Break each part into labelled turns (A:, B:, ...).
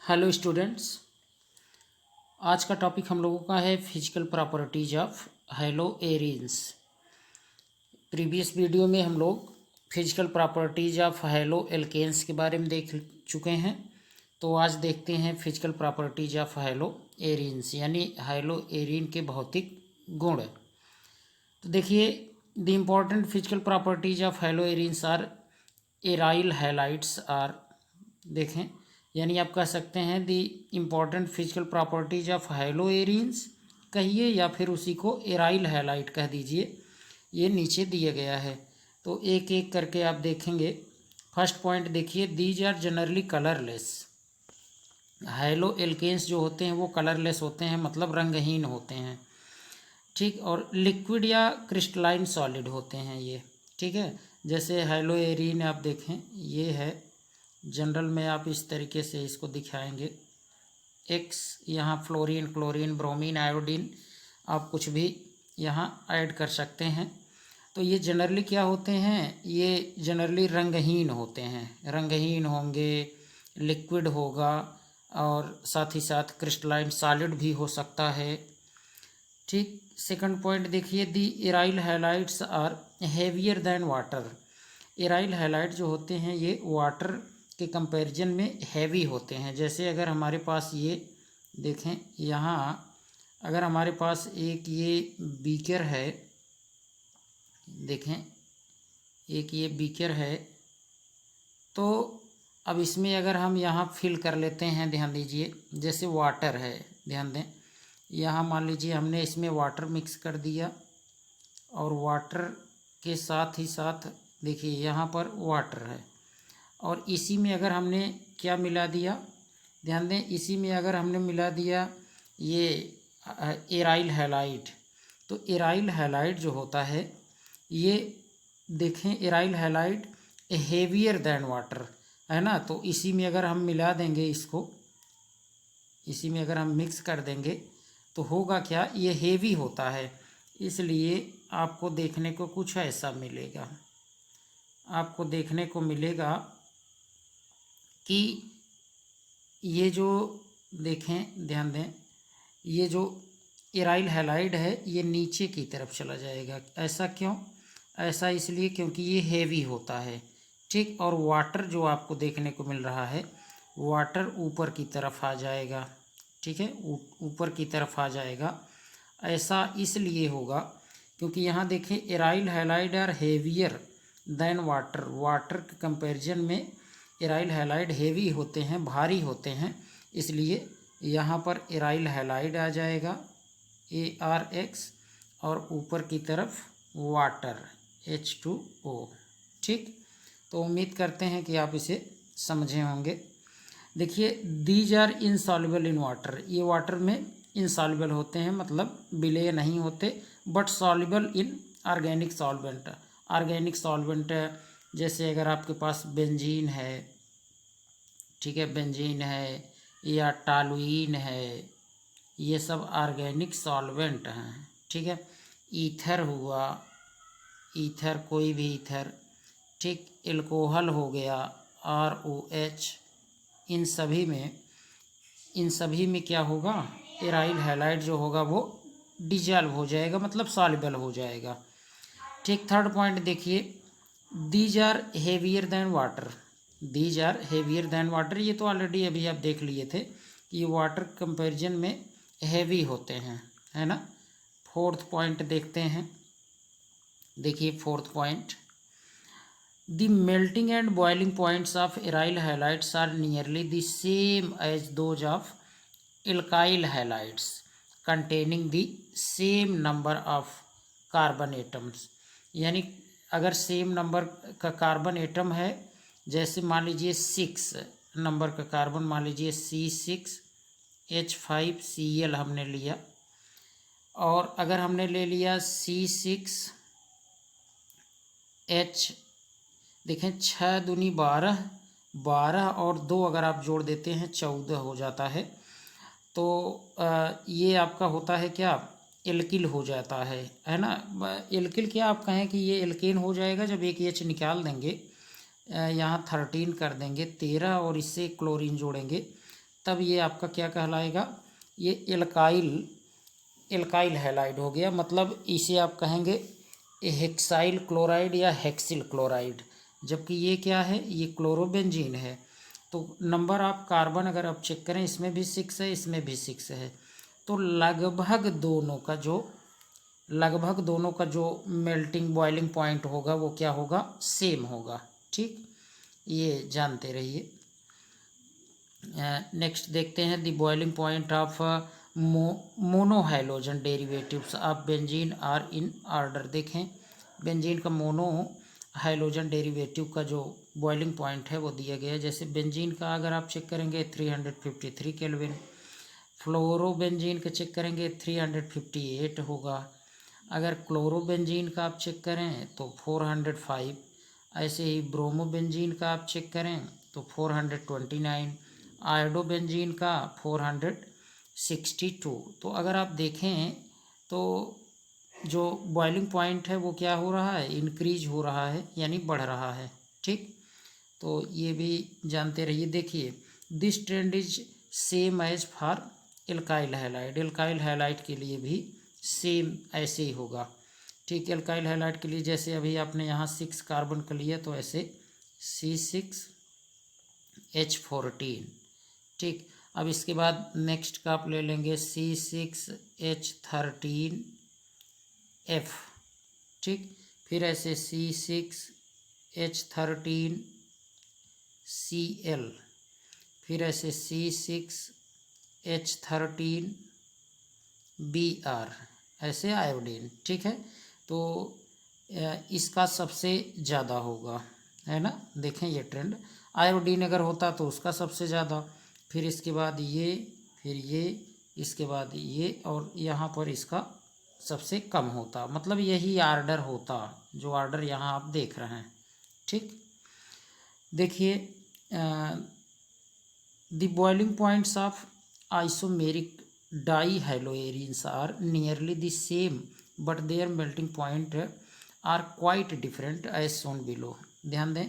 A: Hello students. आज का topic हम लोगों का है physical properties of haloarenes. Previous video में हम लोग physical properties of haloalkanes के बारे में देख चुके हैं। तो आज देखते हैं फिजिकल प्रॉपर्टीज ऑफ हैलोएरिन्स यानी हैलोएरिन के भौतिक गुण। तो देखिए, the important physical properties of haloarenes or aryl halides are, देखें यानी आप कह सकते हैं the important physical properties of haloarenes कहिए या फिर उसी को एराइल हैलाइड कह दीजिए। ये नीचे दिया गया है, तो एक एक करके आप देखेंगे। फर्स्ट पॉइंट देखिए, these are generally colourless. Haloalkanes जो होते हैं वो कलरलेस होते हैं, मतलब रंगहीन होते हैं, ठीक। और लिक्विड या क्रिस्टलाइन सॉलिड होते हैं ये, ठीक है। जैसे हैलोएरिन आप देखें, ये है जनरल में, आप इस तरीके से इसको दिखाएंगे। एक्स यहाँ फ्लोरीन, क्लोरीन, ब्रोमीन, आयोडीन, आप कुछ भी यहाँ ऐड कर सकते हैं। तो ये जनरली क्या होते हैं, ये जनरली रंगहीन होते हैं, रंगहीन होंगे, लिक्विड होगा और साथ ही साथ क्रिस्टलाइन सॉलिड भी हो सकता है, ठीक। सेकंड पॉइंट देखिए, the aryl halides are heavier than water. Aryl halide जो होते हैं ये वाटर के कंपैरिजन में हैवी होते हैं। जैसे अगर हमारे पास ये देखें, यहाँ अगर हमारे पास एक ये बीकर है, देखें एक ये बीकर है, तो अब इसमें अगर हम यहाँ फिल कर लेते हैं, ध्यान दीजिए, जैसे वाटर है, ध्यान दें, यहाँ मान लीजिए हमने इसमें वाटर मिक्स कर दिया और वाटर के साथ ही साथ देखिए यहाँ पर वाटर है, और इसी में अगर हमने क्या मिला दिया, ध्यान दें, इसी में अगर हमने मिला दिया ये एराइल हैलाइड, तो एराइल हैलाइड जो होता है ये देखें, aryl halide heavier than water है ना। तो इसी में अगर हम मिला देंगे इसको, इसी में अगर हम मिक्स कर देंगे तो होगा क्या, ये हेवी होता है, इसलिए आपको देखने को कुछ ऐसा मिलेगा। आपको देखने को मिलेगा कि ये जो देखें, ध्यान दें, ये जो एराइल हैलाइड है ये नीचे की तरफ चला जाएगा। ऐसा क्यों? ऐसा इसलिए क्योंकि ये हेवी होता है, ठीक। और वाटर जो आपको देखने को मिल रहा है, वाटर ऊपर की तरफ आ जाएगा, ठीक है, ऊपर की तरफ आ जाएगा। ऐसा इसलिए होगा क्योंकि यहाँ देखें, aryl halide are heavier than water. Water के कंपैरिजन में एराइल हैलाइड हेवी होते हैं, भारी होते हैं, इसलिए यहाँ पर एराइल हैलाइड आ जाएगा ArX, और ऊपर की तरफ वाटर H2O, ठीक। तो उम्मीद करते हैं कि आप इसे समझे होंगे। देखिए, these are insoluble in water. ये वाटर में इनसॉल्युबल होते हैं, मतलब विलेय नहीं होते, but soluble in organic solvent. Organic solvent जैसे अगर आपके पास बेंजीन है, ठीक है, बेंजीन है या टॉलुइन है, ये सब ऑर्गेनिक सॉल्वेंट हैं, ठीक है। ईथर हुआ, ईथर, कोई भी ईथर, ठीक। एल्कोहल हो गया, ROH, इन सभी में क्या होगा, एराइल हैलाइड जो होगा वो डिजॉल्व हो जाएगा, मतलब सॉल्युबल हो जाएगा, ठीक। थर्ड पॉइंट देखिए, these are heavier than water. These are heavier than water, ये तो ऑलरेडी अभी आप देख लिए थे कि ये वाटर कंपैरिजन में हेवी होते हैं, है ना। फोर्थ पॉइंट देखते हैं, देखिए fourth point, the melting and boiling points of aryl halides are nearly the same as those of alkyl halides containing the same number of carbon atoms. यानी अगर सेम नंबर का कार्बन एटम है, जैसे मान लीजिए 6 नंबर का carbon, मान लीजिए C6H5Cl हमने लिया, और अगर हमने ले लिया C6H, देखें 6 दूनी 12, 12 और 2 अगर आप जोड़ देते हैं 14 हो जाता है। तो ये आपका होता है क्या, एल्किल हो जाता है ना। एल्किल क्या आप कहें कि ये एल्केन हो जाएगा जब एक H निकाल देंगे, यहाँ 13 कर देंगे, 13, और इससे क्लोरीन जोड़ेंगे तब ये आपका क्या कहलाएगा, ये एल्काइल हैलाइड हो गया। मतलब इसे आप कहेंगे हेक्साइल क्लोराइड या हेक्सिल क्लोराइड, जबकि ये क्या है, ये क्लोरोबेंजीन है। तो नंबर ऑफ कार्बन अगर आप चेक करें, इसमें भी 6 है, इसमें भी 6 है। तो लगभग दोनों का जो मेल्टिंग बॉइलिंग पॉइंट होगा वो क्या होगा, सेम होगा। ठीक, ये जानते रहिए। नेक्स्ट देखते हैं the boiling point of monohalogen derivatives of benzene are in order. देखें बेंजीन का मोनो हाइलोजन डेरिवेटिव का जो बॉइलिंग पॉइंट है वो दिया गया है। जैसे बेंजीन का अगर आप चेक करेंगे 353 केल्विन, फ्लोरोबेंजीन का चेक करेंगे 358 होगा, अगर क्लोरोबेंजीन का आप चेक करें तो 405, ऐसे ही ब्रोमोबेंजीन का आप चेक करें तो 429, आयोडोबेंजीन का 462। तो अगर आप देखें तो जो बॉइलिंग पॉइंट है वो क्या हो रहा है, इंक्रीज हो रहा है, यानी बढ़ रहा है। ठीक, तो ये भी जानते रहिए। देखिए this trend is same as for alkyl halide, alkyl halide के लिए भी सेम ऐसे ही होगा। ठीक, एल्काइल हैलाइड के लिए जैसे अभी आपने यहाँ 6 कार्बन का लिया तो ऐसे C6H14। ठीक, अब इसके बाद नेक्स्ट का आप ले लेंगे C6H13F। ठीक, फिर ऐसे C6H13Cl, फिर ऐसे C6H13Br, ऐसे आयोडीन। ठीक है, तो इसका सबसे ज़्यादा होगा, है ना। देखें ये ट्रेंड, आयोडीन अगर होता तो उसका सबसे ज़्यादा, फिर इसके बाद ये, फिर ये, इसके बाद ये, और यहाँ पर इसका सबसे कम होता। मतलब यही आर्डर होता जो आर्डर यहाँ आप देख रहे हैं। ठीक, देखिए the boiling points of isomeric dihaloarenes are nearly the same but their melting point are quite different as shown below. ध्यान दें,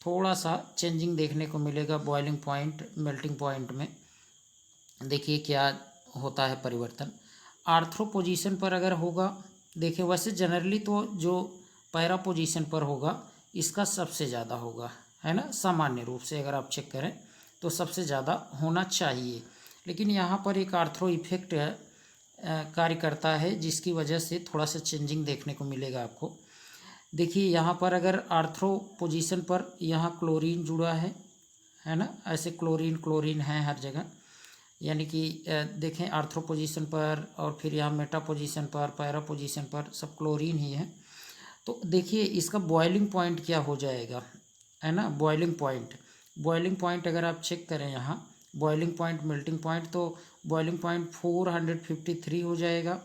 A: थोड़ा सा चेंजिंग देखने को मिलेगा बॉइलिंग पॉइंट मेल्टिंग पॉइंट में। देखिए क्या होता है परिवर्तन। आर्थ्रो पोजीशन पर अगर होगा, देखिए वैसे जनरली तो जो पैरा पोजीशन पर होगा इसका सबसे ज़्यादा होगा, है ना। सामान्य रूप से अगर आप चेक करें तो सबसे ज़्यादा होना चाहिए, लेकिन यहाँ पर एक आर्थ्रो इफेक्ट कार्य करता है जिसकी वजह से थोड़ा सा चेंजिंग देखने को मिलेगा आपको। देखिए यहाँ पर अगर आर्थ्रो पोजीशन पर यहाँ क्लोरीन जुड़ा है ना, ऐसे क्लोरीन है हर जगह, यानी कि देखें आर्थ्रो पोजीशन पर और फिर यहाँ मेटा पोजीशन पर, पैरा पोजीशन पर सब क्लोरीन ही है। तो देखिए इसका बॉइलिंग पॉइंट क्या हो जाएगा, है ना। बॉइलिंग पॉइंट अगर आप चेक करें यहाँ बॉइलिंग पॉइंट मेल्टिंग पॉइंट, तो बॉइलिंग पॉइंट 453 हो जाएगा।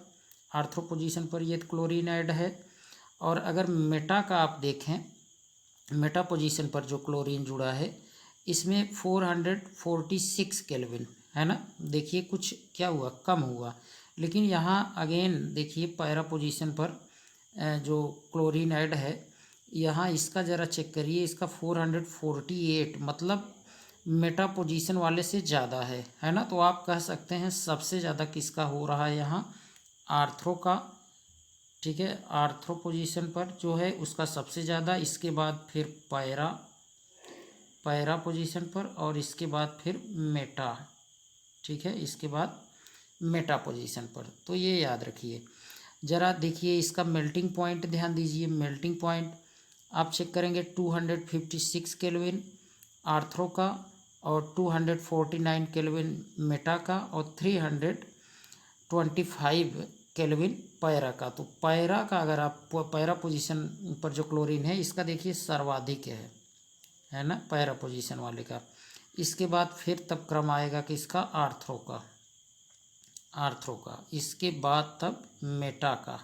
A: आर्थ्रो पोजीशन पर ये क्लोरीन ऐड है। और अगर मेटा का आप देखें, मेटा पोजीशन पर जो क्लोरीन जुड़ा है इसमें 446 केल्विन, है ना। देखिए कुछ क्या हुआ, कम हुआ। लेकिन यहाँ अगेन देखिए पैरा पोजीशन पर जो क्लोरीन ऐड है, यहाँ इसका ज़रा चेक करिए, इसका 448, मतलब मेटा पोजीशन वाले से ज़्यादा है ना। तो आप कह सकते हैं सबसे ज़्यादा किसका हो रहा है यहाँ, आर्थ्रो का। ठीक है, आर्थ्रो पोजीशन पर जो है उसका सबसे ज़्यादा, इसके बाद फिर पैरा पोजीशन पर, और इसके बाद फिर मेटा। ठीक है, इसके बाद मेटा पोजीशन पर। तो ये याद रखिए। ज़रा देखिए इसका मेल्टिंग पॉइंट ध्यान दीजिए। मेल्टिंग पॉइंट आप चेक करेंगे 256 केल्विन आर्थ्रो का, और 249 केल्विन मेटा का, और 325 केल्विन पैरा का। तो पैरा का अगर आप पैरा पोजीशन पर जो क्लोरीन है इसका देखिए सर्वाधिक है ना, पैरा पोजीशन वाले का। इसके बाद फिर तब क्रम आएगा कि इसका आर्थ्रो का, इसके बाद तब मेटा का।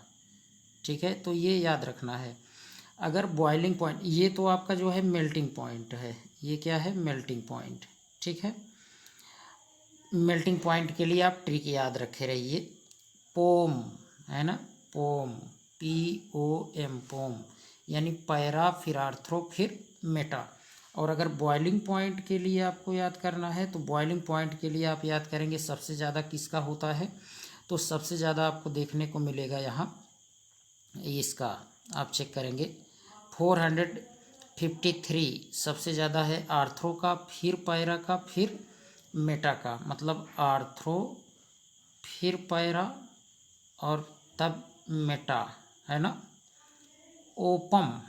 A: ठीक है, तो ये याद रखना है। अगर बॉइलिंग पॉइंट, ये तो आपका जो है मेल्टिंग पॉइंट है, ये क्या है, मेल्टिंग पॉइंट। ठीक है, मेल्टिंग पॉइंट के लिए आप ट्रिक याद रखे रहिए। पोम, है ना, पोम, POM, पोम, यानी पैरा फिर आर्थ्रो फिर मेटा। और अगर बॉइलिंग पॉइंट के लिए आपको याद करना है तो बॉइलिंग पॉइंट के लिए आप याद करेंगे सबसे ज़्यादा किसका होता है, तो सबसे ज़्यादा आपको देखने को मिलेगा यहाँ इसका, आप चेक करेंगे 453 सबसे ज़्यादा है आर्थ्रो का, फिर पैरा का, फिर मेटा का, मतलब आर्थ्रो फिर पैरा और तब मेटा, है ना। ओपम,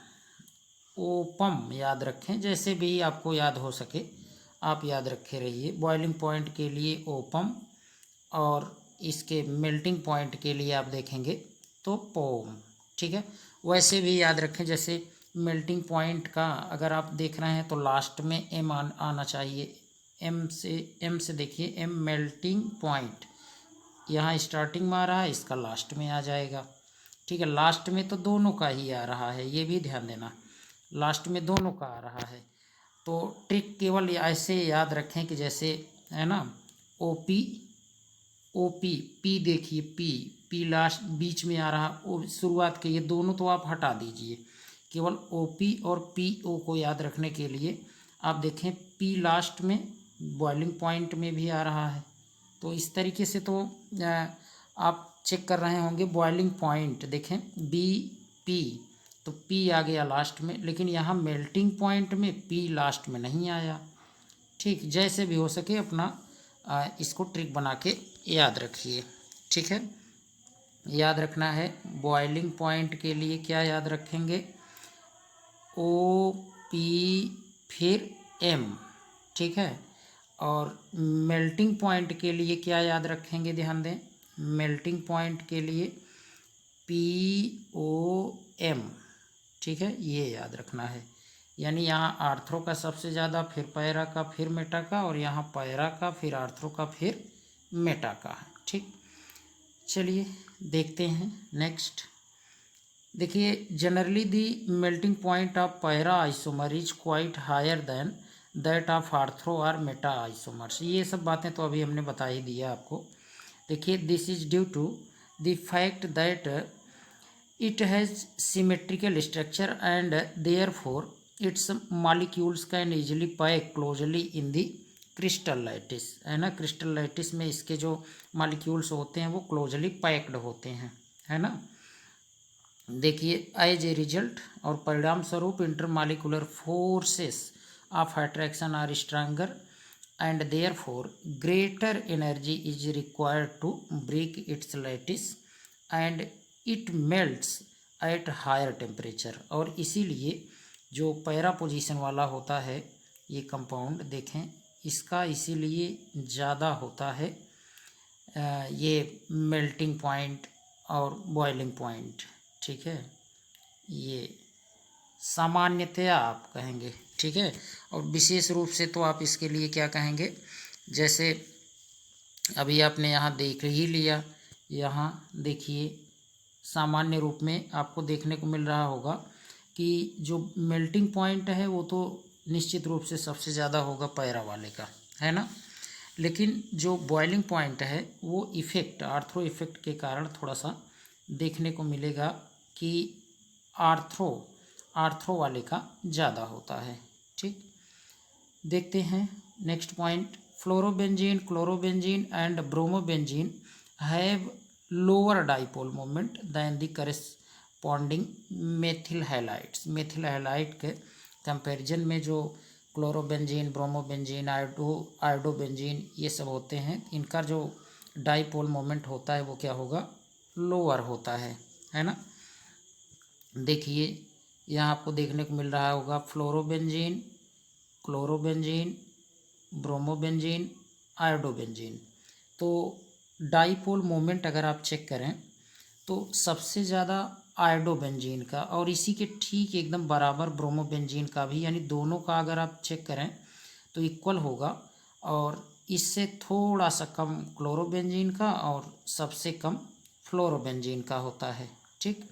A: ओपम याद रखें, जैसे भी आपको याद हो सके आप याद रखे रहिए। बॉइलिंग पॉइंट के लिए ओपम और इसके मेल्टिंग पॉइंट के लिए आप देखेंगे तो पोम, ठीक है। वैसे भी याद रखें, जैसे मेल्टिंग पॉइंट का अगर आप देख रहे हैं तो लास्ट में एम आना चाहिए, एम से देखिए एम मेल्टिंग पॉइंट यहाँ स्टार्टिंग में आ रहा है, इसका लास्ट में आ जाएगा, ठीक है। लास्ट में तो दोनों का ही आ रहा है, ये भी ध्यान देना, लास्ट में दोनों का आ रहा है। तो ट्रिक केवल ऐसे याद रखें कि जैसे है ना ओ पी, पी देखिए पी लास्ट बीच में आ रहा, ओ शुरुआत के, ये दोनों तो आप हटा दीजिए, केवल ओ पी और पी ओ को याद रखने के लिए आप देखें पी लास्ट में बॉइलिंग पॉइंट में भी आ रहा है। तो इस तरीके से तो आप चेक कर रहे होंगे बॉइलिंग पॉइंट, देखें बी पी, तो पी आ गया लास्ट में, लेकिन यहाँ मेल्टिंग पॉइंट में पी लास्ट में नहीं आया, ठीक। जैसे भी हो सके अपना इसको ट्रिक बना के याद रखिए, ठीक है। याद रखना है बॉइलिंग पॉइंट के लिए क्या याद रखेंगे, ओ पी फिर एम, ठीक है। और मेल्टिंग पॉइंट के लिए क्या याद रखेंगे, ध्यान दें, मेल्टिंग पॉइंट के लिए पी ओ एम, ठीक है, ये याद रखना है। यानी यहाँ आर्थ्रो का सबसे ज़्यादा, फिर पैरा का, फिर मेटा का, और यहाँ पैरा का, फिर आर्थ्रो का, फिर मेटा का, ठीक। चलिए देखते हैं नेक्स्ट। देखिए generally the melting point of para isomer is quite higher than that of ortho और मेटा आइसोमर्स। ये सब बातें तो अभी हमने बता ही दिया आपको। देखिए this is due to the fact that it has symmetrical structure and therefore its molecules can easily pack closely in the crystal lattice, है ना। क्रिस्टल लैटिस में इसके जो मॉलिक्यूल्स होते हैं वो क्लोजली पैक्ड होते हैं, है ना। देखिए एज ए रिजल्ट और परिणाम स्वरूप intermolecular forces of attraction are stronger and therefore greater energy is required to break its lattice and it melts at higher temperature. और इसीलिए जो पैरा पोजीशन वाला होता है ये कंपाउंड, देखें इसका इसीलिए ज़्यादा होता है ये मेल्टिंग पॉइंट और बॉइलिंग पॉइंट, ठीक है, ये सामान्यतया आप कहेंगे, ठीक है। और विशेष रूप से तो आप इसके लिए क्या कहेंगे, जैसे अभी आपने यहाँ देख ही लिया, यहाँ देखिए सामान्य रूप में आपको देखने को मिल रहा होगा कि जो मेल्टिंग पॉइंट है वो तो निश्चित रूप से सबसे ज़्यादा होगा पैरा वाले का, है ना। लेकिन जो बॉइलिंग पॉइंट है वो इफ़ेक्ट, आर्थ्रो इफ़ेक्ट के कारण थोड़ा सा देखने को मिलेगा कि आर्थ्रो वाले का ज़्यादा होता है, ठीक। देखते हैं next point. Fluorobenzene, chlorobenzene and bromobenzene have lower dipole moment than the corresponding methyl halides. Methyl halide के कंपैरिजन में जो क्लोरोबेंजीन, ब्रोमोबेंजीन, आयोडोबेंजीन ये सब होते हैं, इनका जो डाइपोल मोमेंट होता है वो क्या होगा, लोअर होता है ना। देखिए यहाँ आपको देखने को मिल रहा होगा फ्लोरोबेंजीन, क्लोरोबेंजीन, ब्रोमोबेंजीन, आयोडोबेंजीन। तो डाइपोल मोमेंट अगर आप चेक करें तो सबसे ज़्यादा आयोडोबेंजीन का, और इसी के ठीक एकदम बराबर ब्रोमोबेंजीन का भी, यानी दोनों का अगर आप चेक करें तो इक्वल होगा, और इससे थोड़ा सा कम क्लोरोबेंजीन का और सबसे कम फ्लोरोबेंजीन का होता है, ठीक।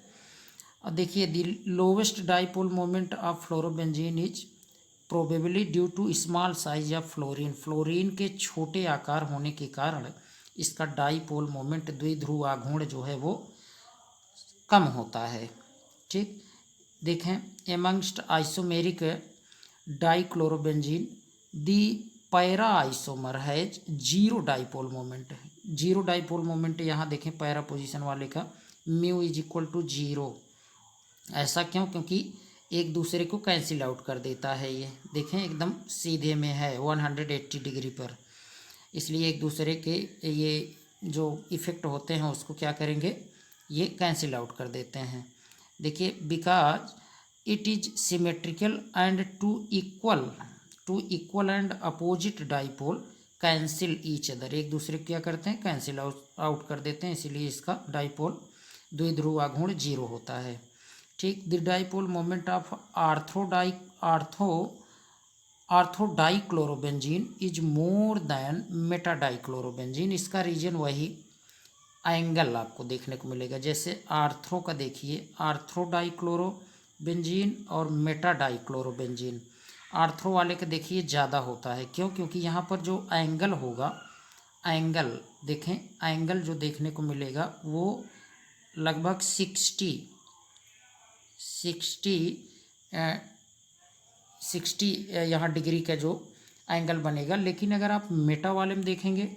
A: और देखिए the lowest dipole moment of fluorobenzene is probably due to small size of fluorine. Fluorine के छोटे आकार होने के कारण इसका डाइपोल मोमेंट, द्विध्रुव आघूर्ण जो है वो कम होता है, ठीक। देखें amongst isomeric dichlorobenzene the para isomer has zero dipole moment है। जीरो डाइपोल मोमेंट यहाँ देखें पैरा पोजीशन वाले का mu is equal to zero. ऐसा क्यों? क्योंकि एक दूसरे को कैंसिल आउट कर देता है। ये देखें एकदम सीधे में है 180 डिग्री पर, इसलिए एक दूसरे के ये जो इफ़ेक्ट होते हैं उसको क्या करेंगे, ये कैंसिल आउट कर देते हैं। देखिए because it is symmetrical and two equal and opposite dipole cancel each other. एक दूसरे को क्या करते हैं, कैंसिल आउट कर देते हैं, इसीलिए इसका डाइपोल द्विध्रुव आघूर्ण जीरो होता है। ठीक, the dipole moment of orthodichlorobenzene is more than metadichlorobenzene. इसका रीजन वही एंगल आपको देखने को मिलेगा। जैसे आर्थ्रो का देखिए, आर्थोडाइक्लोरोबेंजीन और मेटाडाइक्लोरोबेंजीन, आर्थ्रो वाले का देखिए ज़्यादा होता है। क्यों? क्योंकि यहाँ पर जो एंगल होगा, एंगल देखें, एंगल जो देखने को मिलेगा वो लगभग 60 यहाँ डिग्री का जो एंगल बनेगा। लेकिन अगर आप मेटा वाले में देखेंगे,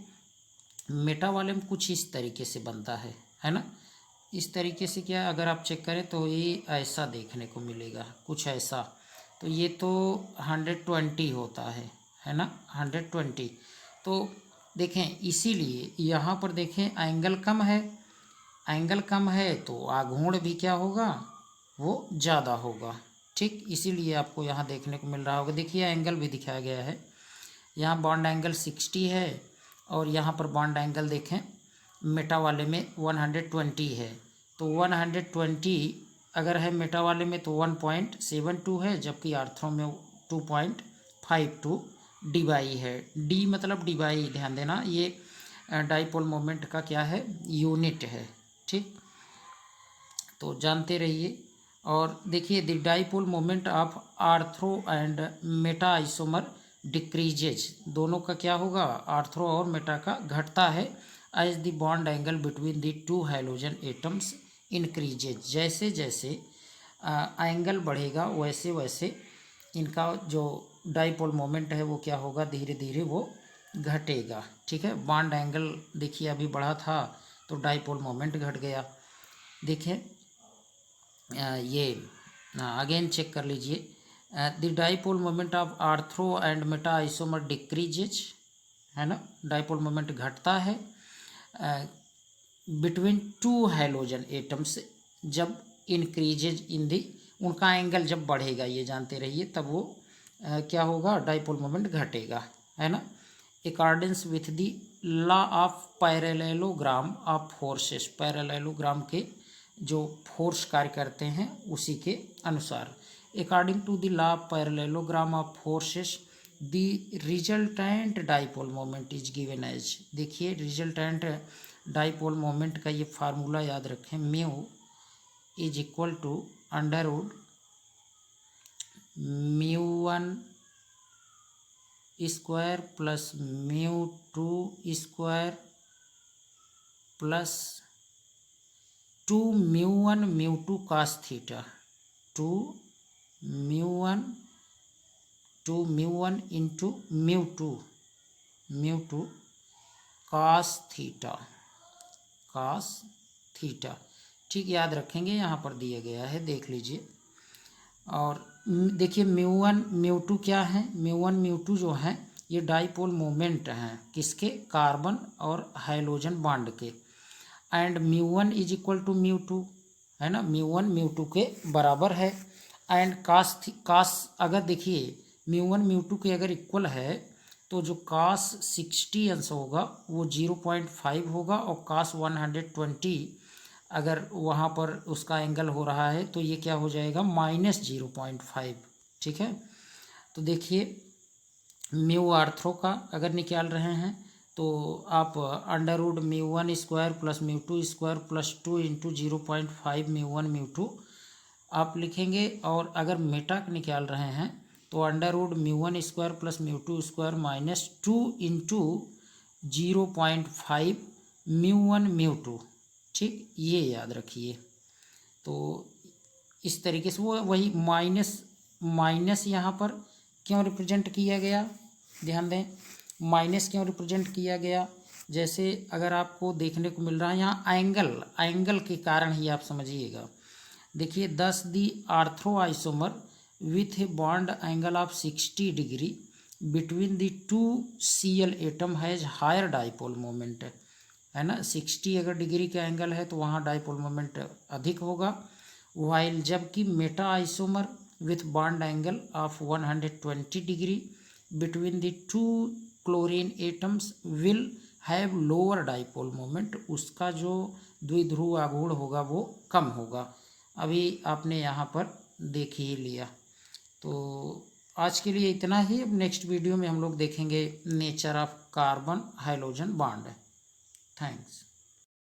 A: मेटा वाले में कुछ इस तरीके से बनता है ना। इस तरीके से क्या, अगर आप चेक करें तो ये ऐसा देखने को मिलेगा, कुछ ऐसा। तो ये तो 120 होता है ना, 120। तो देखें इसीलिए यहाँ पर देखें एंगल कम है, एंगल कम है तो आघूर्ण भी क्या होगा, वो ज़्यादा होगा। ठीक, इसीलिए आपको यहाँ देखने को मिल रहा होगा। देखिए एंगल भी दिखाया गया है, यहाँ बॉन्ड एंगल 60 है और यहाँ पर बॉन्ड एंगल देखें मेटा वाले में 120 है। तो 120 अगर है मेटा वाले में तो 1.72 है, जबकि आर्थ्रो में 2.52 डी है। डी मतलब डी, ध्यान देना, ये डाइपोल मोमेंट का क्या है, यूनिट है। ठीक, तो जानते रहिए। और देखिए the dipole moment of arthro and Meta isomer decreases, दोनों का क्या होगा, आर्थ्रो और मेटा का घटता है। As the bond angle between the two hydrogen atoms increases, जैसे जैसे एंगल बढ़ेगा वैसे वैसे इनका जो डाइपोल मोमेंट है वो क्या होगा, धीरे धीरे वो घटेगा। ठीक है, बॉन्ड एंगल देखिए अभी बढ़ा था तो डाइपोल मोमेंट घट गया। देखिए ये अगेन चेक कर लीजिए, the dipole moment of arthro and Meta isomer decreases, है ना, डाइपोल मोमेंट घटता है बिटवीन टू हैलोजन एटम्स, जब इंक्रीजेज इन दी, उनका एंगल जब बढ़ेगा, ये जानते रहिए, तब वो क्या होगा, डाइपोल मोमेंट घटेगा, है ना। Accordings with the law of parallelogram of forces, parallelogram के जो फोर्स कार्य करते हैं उसी के अनुसार, according to the law of parallelogram of forces the resultant dipole moment is given as. देखिए रिजल्टेंट डाइपोल मोमेंट का ये फार्मूला याद रखें, mu is equal to under root म्यू1 स्क्वायर प्लस म्यू2 स्क्वायर प्लस 2 म्यू1 म्यू2 कास थीटा, 2 म्यू1 इंटू म्यू2 कास थीटा। ठीक, याद रखेंगे, यहाँ पर दिया गया है, देख लीजिए। और देखिए म्यू1 म्यू2 क्या है, म्यू1 म्यू2 जो है ये डाइपोल मोमेंट हैं, किसके, कार्बन और हाइड्रोजन बॉन्ड के। एंड म्यू1 इज इक्वल टू म्यू2, है ना, म्यू1 म्यू2 के बराबर है। एंड कास अगर देखिए म्यू1 म्यू2 के अगर इक्वल है तो जो कास 60 अंश होगा वो 0.5 होगा, और कास 120 अगर वहाँ पर उसका एंगल हो रहा है तो ये क्या हो जाएगा, -0.5। ठीक है, तो देखिए म्यू आर्थ्रो का अगर निकाल रहे हैं तो आप अंडर रूट म्यू1 स्क्वायर प्लस म्यू2 स्क्वायर प्लस 2 इंटू 0.5 म्यू1 म्यू2 आप लिखेंगे। और अगर मेटा निकाल रहे हैं तो अंडर रूट म्यू1 स्क्वायर प्लस म्यू2 स्क्वायर -2 इंटू 0.5 म्यू1 म्यू2। ठीक, ये याद रखिए। तो इस तरीके से वो वही माइनस यहाँ पर क्यों रिप्रेजेंट किया गया, ध्यान दें, माइनस क्यों रिप्रेजेंट किया गया। जैसे अगर आपको देखने को मिल रहा है यहाँ एंगल के कारण ही आप समझिएगा। देखिए 10 the ortho isomer with a bond angle of 60 degree between the two Cl atom has higher dipole moment, है ना। 60 अगर डिग्री का एंगल है तो वहाँ डाइपोल मोमेंट अधिक होगा। वाइल जबकि Meta isomer with bond angle of 120 degree between the two chlorine atoms will have lower dipole moment, उसका जो द्विध्रुव आघूर्ण होगा वो कम होगा। अभी आपने यहाँ पर देख ही लिया। तो आज के लिए इतना ही। अब नेक्स्ट वीडियो में हम लोग देखेंगे nature of carbon hydrogen bond. Thanks.